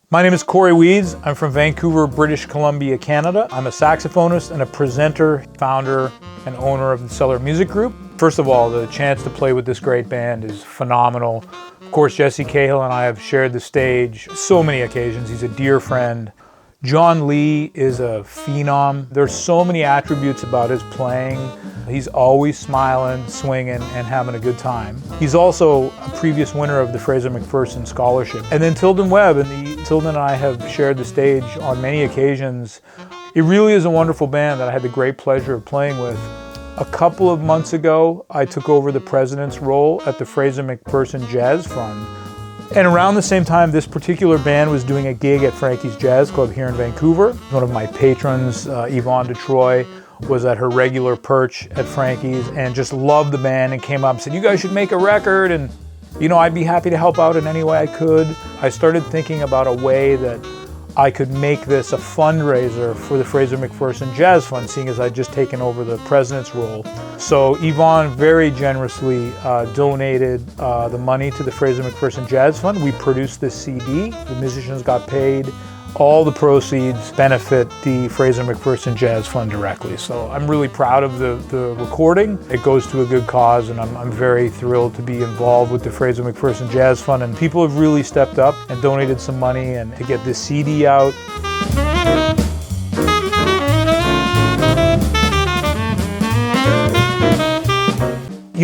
My name is Corey Weeds. I'm from Vancouver, British Columbia, Canada. I'm a saxophonist and a presenter, founder, and owner of the Cellar Music Group. First of all, the chance to play with this great band is phenomenal. Of course, Jesse Cahill and I have shared the stage so many occasions. He's a dear friend. John Lee is a phenom. There's so many attributes about his playing. He's always smiling, swinging, and having a good time. He's also a previous winner of the Fraser Macpherson Scholarship. And then Tilden Webb, and Tilden and I have shared the stage on many occasions. It really is a wonderful band that I had the great pleasure of playing with. A couple of months ago, I took over the president's role at the Fraser Macpherson Jazz Fund. And around the same time, this particular band was doing a gig at Frankie's Jazz Club here in Vancouver. One of my patrons, Yvonne DeTroy, was at her regular perch at Frankie's and just loved the band and came up and said, "You guys should make a record, and I'd be happy to help out in any way I could." I started thinking about a way that I could make this a fundraiser for the Fraser Macpherson Jazz Fund, seeing as I'd just taken over the president's role. So Yvonne very generously donated the money to the Fraser Macpherson Jazz Fund. We produced this CD. The musicians got paid. All the proceeds benefit the Fraser Macpherson Jazz Fund directly. So I'm really proud of the recording. It goes to a good cause, and I'm very thrilled to be involved with the Fraser Macpherson Jazz Fund. And people have really stepped up and donated some money and to get this CD out.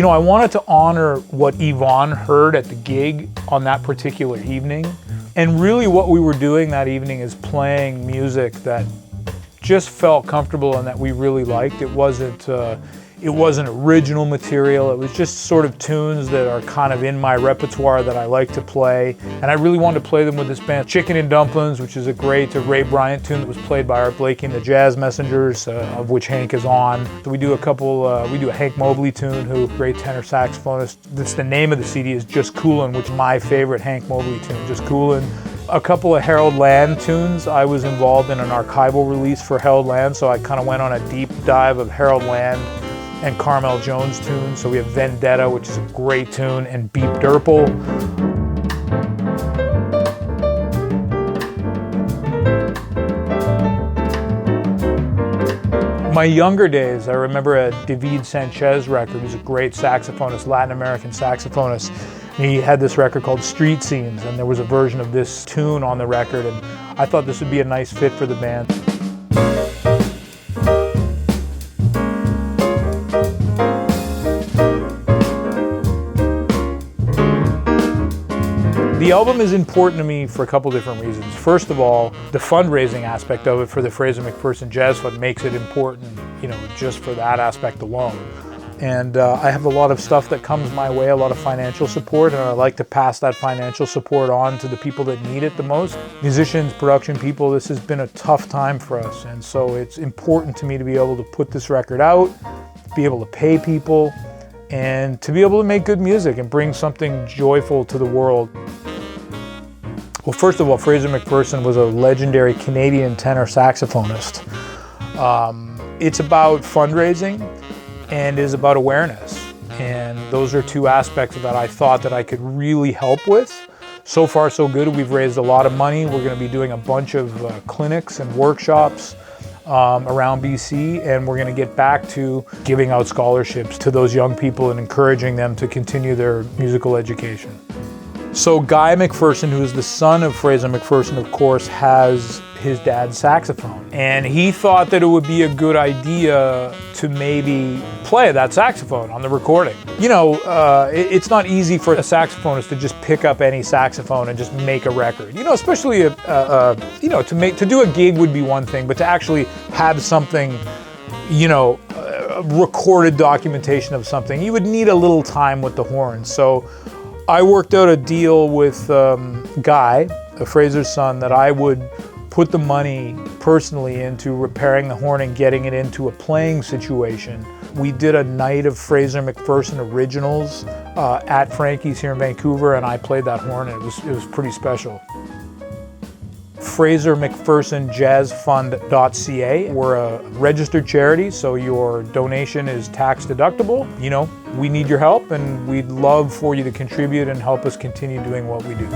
I wanted to honor what Yvonne heard at the gig on that particular evening. And really what we were doing that evening is playing music that just felt comfortable and that we really liked. It wasn't original material. It was just sort of tunes that are kind of in my repertoire that I like to play. And I really wanted to play them with this band. Chicken and Dumplings, which is a great Ray Bryant tune that was played by Art Blakey and the Jazz Messengers, of which Hank is on. So we do a Hank Mobley tune, who great tenor saxophonist. The name of the CD is Just Coolin, which is my favorite Hank Mobley tune, Just Coolin. A couple of Harold Land tunes. I was involved in an archival release for Harold Land, so I kind of went on a deep dive of Harold Land and Carmel Jones tunes. So we have Vendetta, which is a great tune, and Beep Durple. My younger days, I remember a David Sanchez record. He's a great saxophonist, Latin American saxophonist. He had this record called Street Scenes, and there was a version of this tune on the record, and I thought this would be a nice fit for the band. The album is important to me for a couple different reasons. First of all, the fundraising aspect of it for the Fraser Macpherson Jazz Fund makes it important, just for that aspect alone. And I have a lot of stuff that comes my way, a lot of financial support, and I like to pass that financial support on to the people that need it the most. Musicians, production people, this has been a tough time for us, and so it's important to me to be able to put this record out, be able to pay people, and to be able to make good music and bring something joyful to the world. Well, first of all, Fraser Macpherson was a legendary Canadian tenor saxophonist. It's about fundraising and is about awareness. And those are two aspects that I thought that I could really help with. So far, so good. We've raised a lot of money. We're going to be doing a bunch of clinics and workshops around BC, and we're going to get back to giving out scholarships to those young people and encouraging them to continue their musical education. So Guy Macpherson, who is the son of Fraser Macpherson, of course, has his dad's saxophone. And he thought that it would be a good idea to maybe play that saxophone on the recording. It's not easy for a saxophonist to just pick up any saxophone and just make a record. Especially, to do a gig would be one thing, but to actually have something, recorded documentation of something, you would need a little time with the horns. So I worked out a deal with Guy, Fraser's son, that I would put the money personally into repairing the horn and getting it into a playing situation. We did a night of Fraser Macpherson originals at Frankie's here in Vancouver, and I played that horn, and it was pretty special. Fraser Macpherson JazzFund.ca. We're a registered charity, so your donation is tax deductible. We need your help, and we'd love for you to contribute and help us continue doing what we do.